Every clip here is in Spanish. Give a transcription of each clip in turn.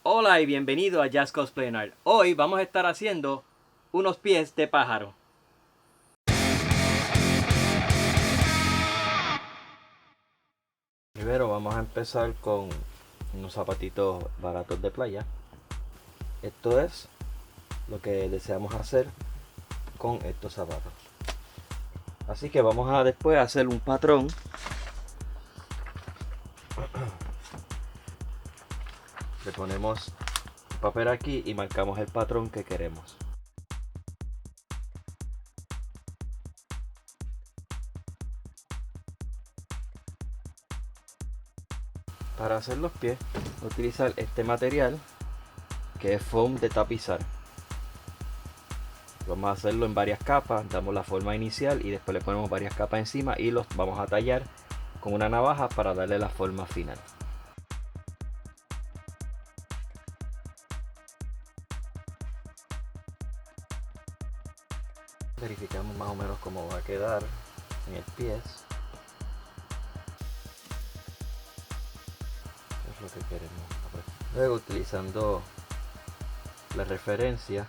Hola y bienvenido a Jazz Cosplay and Art. Hoy vamos a estar haciendo unos pies de pájaro. Primero vamos a empezar con unos zapatitos baratos de playa. Esto es lo que deseamos hacer con estos zapatos. Así que vamos a después hacer un patrón. Le ponemos papel aquí y marcamos el patrón que queremos. Para hacer los pies, voy a utilizar este material que es foam de tapizar. Vamos a hacerlo en varias capas, damos la forma inicial y después le ponemos varias capas encima y los vamos a tallar con una navaja para darle la forma final. Verificamos más o menos cómo va a quedar en el pie. Es lo que queremos. Luego, utilizando la referencia,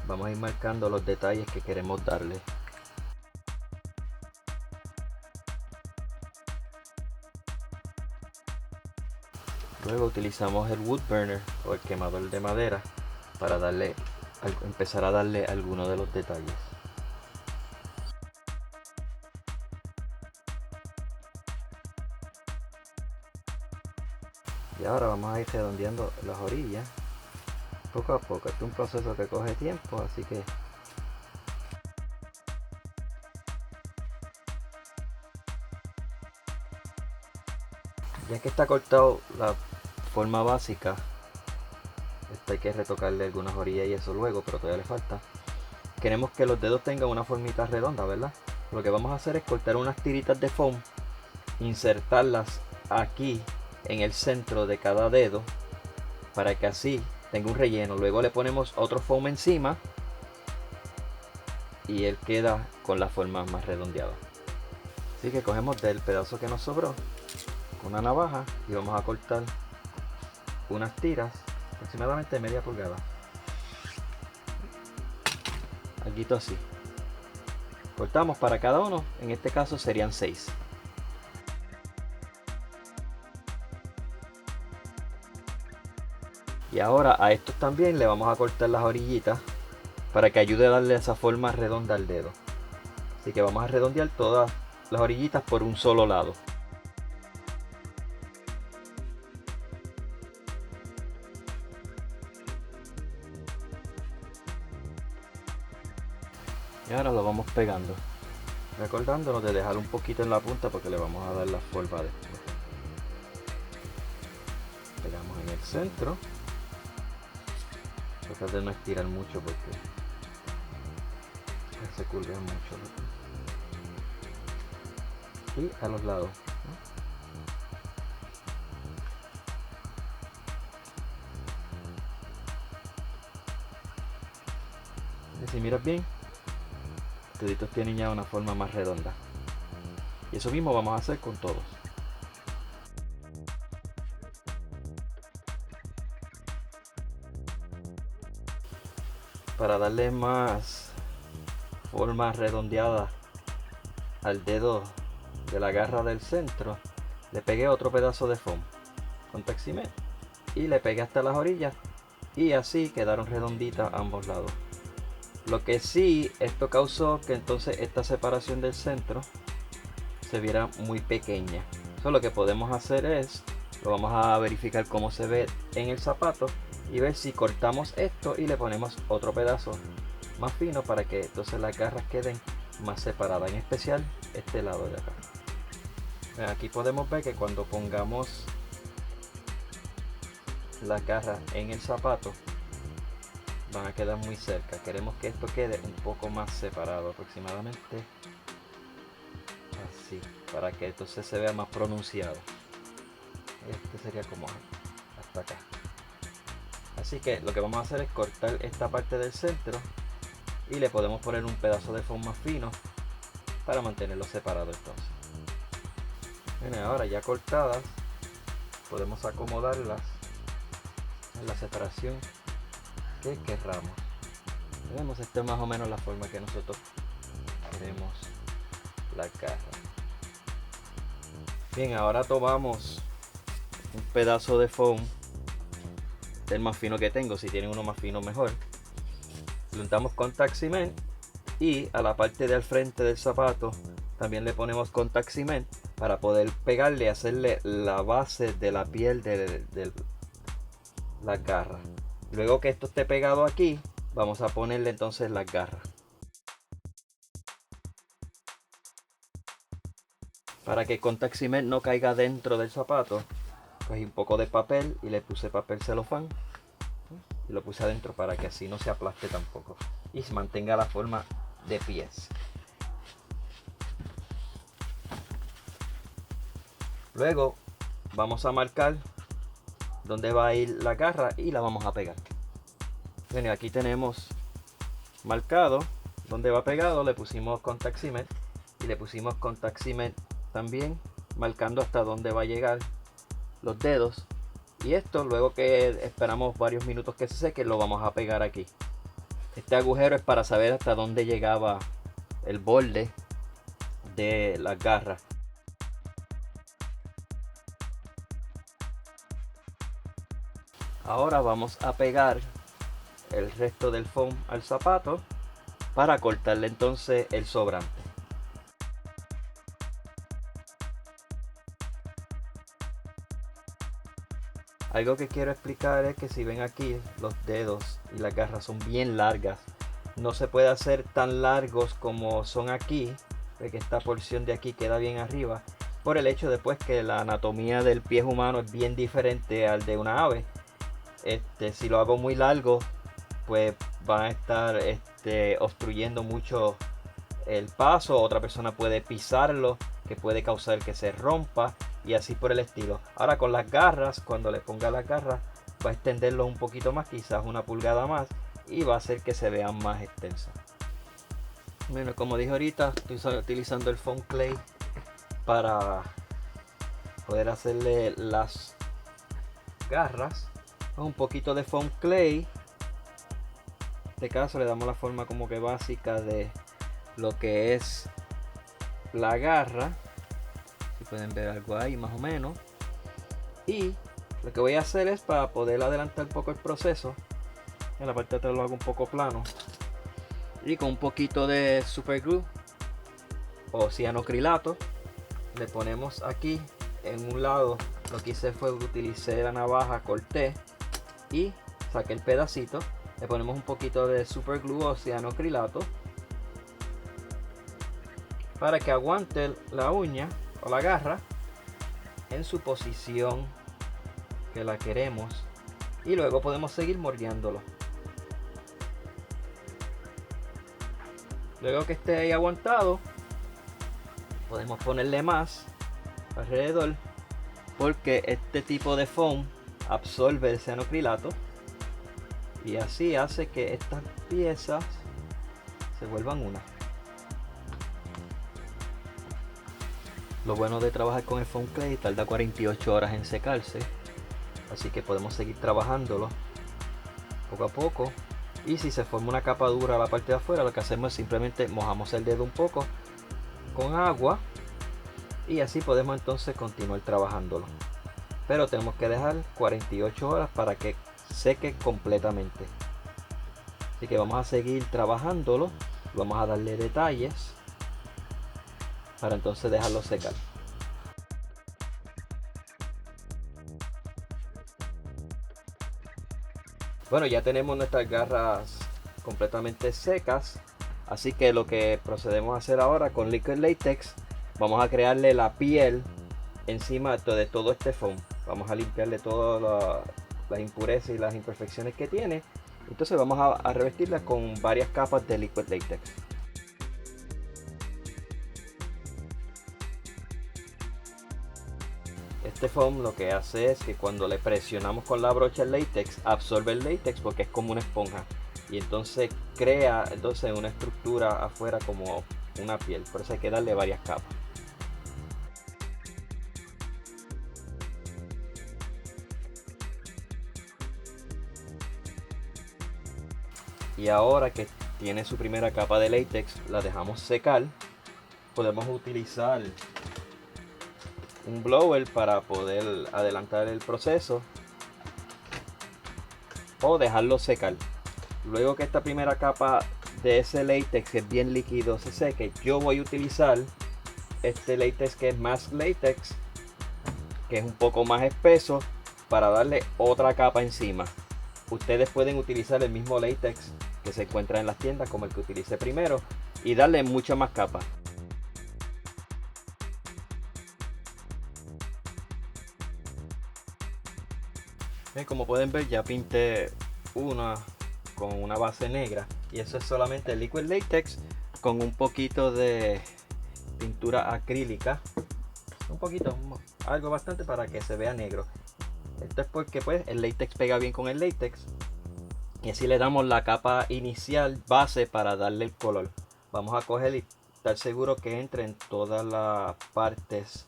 vamos a ir marcando los detalles que queremos darle. Luego utilizamos el wood burner o el quemador de madera para empezar a darle algunos de los detalles. Y ahora vamos a ir redondeando las orillas poco a poco. Este es un proceso que coge tiempo, así que ya que está cortado la forma básica, hay que retocarle algunas orillas y eso luego, pero todavía le falta. Queremos que los dedos tengan una formita redonda, ¿verdad? Lo que vamos a hacer es cortar unas tiritas de foam, insertarlas aquí en el centro de cada dedo para que así tenga un relleno. Luego le ponemos otro foam encima y él queda con la forma más redondeada. Así que cogemos del pedazo que nos sobró con una navaja y vamos a cortar unas tiras aproximadamente media pulgada, algo así. Cortamos para cada uno, en este caso serían 6. Y ahora a estos también le vamos a cortar las orillitas para que ayude a darle esa forma redonda al dedo. Así que vamos a redondear todas las orillitas por un solo lado. Y ahora lo vamos pegando, recordándonos de dejar un poquito en la punta porque le vamos a dar la forma después. Pegamos en el centro. Tratar de no estirar mucho porque se cuelga mucho. Y a los lados, ¿no? Y si miras bien, toditos tienen ya una forma más redonda. Y eso mismo vamos a hacer con todos. Para darle más forma redondeada al dedo de la garra del centro, le pegué otro pedazo de foam con Taximet y le pegué hasta las orillas y así quedaron redonditas ambos lados. Lo que sí, esto causó que entonces esta separación del centro se viera muy pequeña. Eso lo que podemos hacer es, lo vamos a verificar cómo se ve en el zapato y ver si cortamos esto y le ponemos otro pedazo más fino para que entonces las garras queden más separadas, en especial este lado de acá. Aquí podemos ver que cuando pongamos las garras en el zapato van a quedar muy cerca. Queremos que esto quede un poco más separado, aproximadamente así, para que entonces se vea más pronunciado. Este sería como hasta acá. Así que lo que vamos a hacer es cortar esta parte del centro y le podemos poner un pedazo de foam más fino para mantenerlo separado entonces. Bien, ahora ya cortadas podemos acomodarlas la separación que querramos. Vemos, esta es más o menos la forma que nosotros queremos la garra. Bien, ahora tomamos un pedazo de foam, el más fino que tengo, si tienen uno más fino mejor. Lo untamos contact cement y a la parte del frente del zapato también le ponemos contact cement para poder pegarle y hacerle la base de la piel de las garras. Luego que esto esté pegado aquí, vamos a ponerle entonces las garras. Para que el contact cement no caiga dentro del zapato, cogí un poco de papel y le puse papel celofán y lo puse adentro para que así no se aplaste tampoco y se mantenga la forma de pies. Luego vamos a marcar dónde va a ir la garra y la vamos a pegar. Bueno, aquí tenemos marcado donde va pegado, le pusimos contact cement y le pusimos contact cement también marcando hasta dónde va a llegar los dedos, y esto luego que esperamos varios minutos que se seque lo vamos a pegar aquí. Este agujero es para saber hasta dónde llegaba el borde de las garras. Ahora vamos a pegar el resto del foam al zapato para cortarle entonces el sobrante. Algo que quiero explicar es que si ven aquí, los dedos y las garras son bien largas. No se puede hacer tan largos como son aquí, porque esta porción de aquí queda bien arriba, por el hecho de pues que la anatomía del pie humano es bien diferente al de una ave. Si lo hago muy largo, pues van a estar obstruyendo mucho el paso. Otra persona puede pisarlo, que puede causar que se rompa y así por el estilo. Ahora con las garras, cuando le ponga las garras, va a extenderlo un poquito más, quizás 1 pulgada más, y va a hacer que se vean más extensas. Bueno, como dije ahorita, estoy utilizando el foam clay para poder hacerle las garras. Con un poquito de foam clay, en este caso le damos la forma como que básica de lo que es la garra. Si pueden ver algo ahí más o menos. Y lo que voy a hacer es, para poder adelantar un poco el proceso, en la parte de atrás lo hago un poco plano, y con un poquito de super glue o cianocrilato le ponemos aquí en un lado. Lo que hice fue utilicé la navaja, corté y saqué el pedacito. Le ponemos un poquito de super glue o cianocrilato para que aguante la uña o la garra en su posición que la queremos, y luego podemos seguir moldeándolo. Luego que esté ahí aguantado, podemos ponerle más alrededor, porque este tipo de foam absorbe el cianocrilato y así hace que estas piezas se vuelvan una. Lo bueno de trabajar con el foam clay, tarda 48 horas en secarse, así que podemos seguir trabajándolo poco a poco. Y si se forma una capa dura a la parte de afuera, lo que hacemos es simplemente mojamos el dedo un poco con agua y así podemos entonces continuar trabajándolo. Pero tenemos que dejar 48 horas para que seque completamente. Así que vamos a seguir trabajándolo, vamos a darle detalles para entonces dejarlo secar. Bueno, ya tenemos nuestras garras completamente secas, así que lo que procedemos a hacer ahora con Liquid Latex, vamos a crearle la piel encima de todo este foam. Vamos a limpiarle todas las impurezas y las imperfecciones que tiene. Entonces vamos a revestirla con varias capas de Liquid Latex. Este foam lo que hace es que cuando le presionamos con la brocha el látex, absorbe el látex porque es como una esponja, y entonces crea una estructura afuera como una piel. Por eso hay que darle varias capas. Y ahora que tiene su primera capa de látex, la dejamos secar. Podemos utilizar un blower para poder adelantar el proceso o dejarlo secar. Luego que esta primera capa de ese látex, que es bien líquido, se seque, yo voy a utilizar este látex que es Mask Latex, que es un poco más espeso, para darle otra capa encima. Ustedes pueden utilizar el mismo látex que se encuentra en las tiendas, como el que utilicé primero, y darle mucha más capa. Como pueden ver, ya pinté una con una base negra, y eso es solamente el liquid latex con un poquito de pintura acrílica, un poquito, algo bastante, para que se vea negro. Esto es porque pues el látex pega bien con el látex, y así le damos la capa inicial base para darle el color. Vamos a coger y estar seguro que entre en todas las partes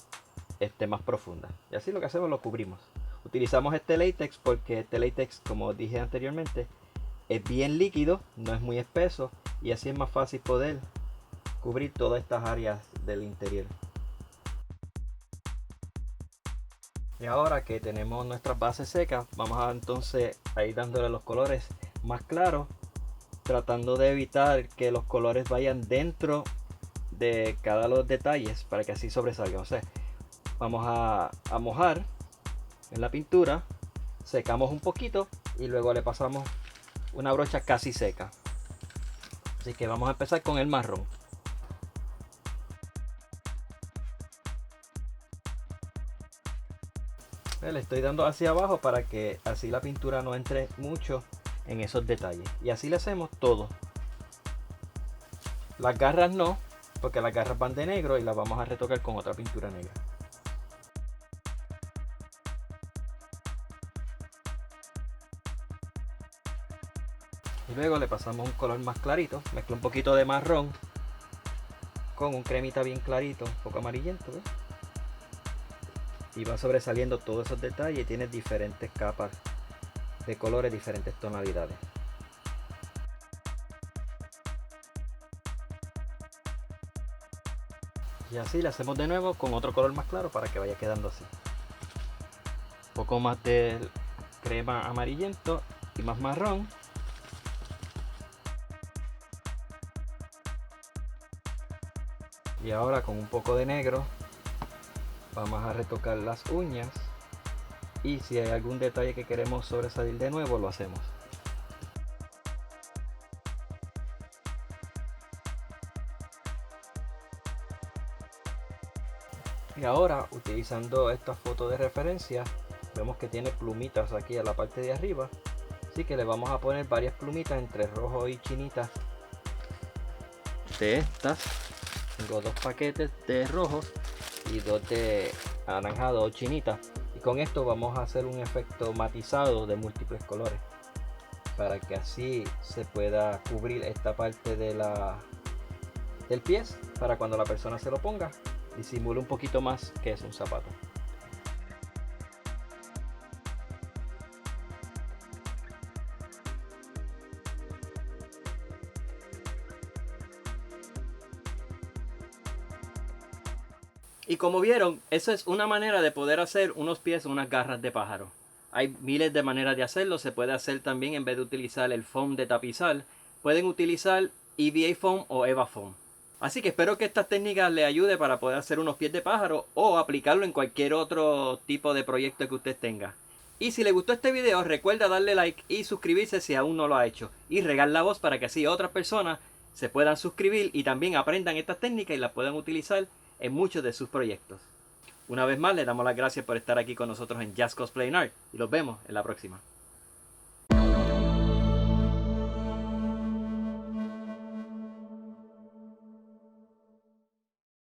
más profundas, y así lo que hacemos, lo cubrimos. Utilizamos este látex porque este látex, como dije anteriormente, es bien líquido, no es muy espeso, y así es más fácil poder cubrir todas estas áreas del interior. Y ahora que tenemos nuestras bases secas, vamos a entonces a ir dándole los colores más claros, tratando de evitar que los colores vayan dentro de cada uno de los detalles para que así sobresalgan. O sea, vamos a mojar en la pintura, secamos un poquito y luego le pasamos una brocha casi seca. Así que vamos a empezar con el marrón. Le estoy dando hacia abajo para que así la pintura no entre mucho en esos detalles, y así le hacemos todo. Las garras no, porque las garras van de negro y las vamos a retocar con otra pintura negra. Y luego le pasamos un color más clarito, mezclo un poquito de marrón con un cremita bien clarito, un poco amarillento, ¿ves? Y va sobresaliendo todos esos detalles, y tiene diferentes capas de colores, diferentes tonalidades. Y así le hacemos de nuevo con otro color más claro para que vaya quedando así. Un poco más de crema amarillento y más marrón. Y ahora con un poco de negro vamos a retocar las uñas, y si hay algún detalle que queremos sobresalir de nuevo, lo hacemos. Y ahora, utilizando esta foto de referencia, vemos que tiene plumitas aquí a la parte de arriba, así que le vamos a poner varias plumitas entre rojo y chinita de estas. Tengo dos paquetes de rojos y dos de anaranjado o chinita, y con esto vamos a hacer un efecto matizado de múltiples colores para que así se pueda cubrir esta parte de del pie, para cuando la persona se lo ponga disimule un poquito más que es un zapato. Y como vieron, eso es una manera de poder hacer unos pies o unas garras de pájaro. Hay miles de maneras de hacerlo. Se puede hacer también, en vez de utilizar el foam de tapizar, pueden utilizar EVA foam o EVA foam. Así que espero que estas técnicas les ayude para poder hacer unos pies de pájaro o aplicarlo en cualquier otro tipo de proyecto que usted tenga. Y si les gustó este video, recuerda darle like y suscribirse si aún no lo ha hecho. Y regar la voz para que así otras personas se puedan suscribir y también aprendan estas técnicas y las puedan utilizar en muchos de sus proyectos. Una vez más, les damos las gracias por estar aquí con nosotros en Just Cosplay Art y los vemos en la próxima.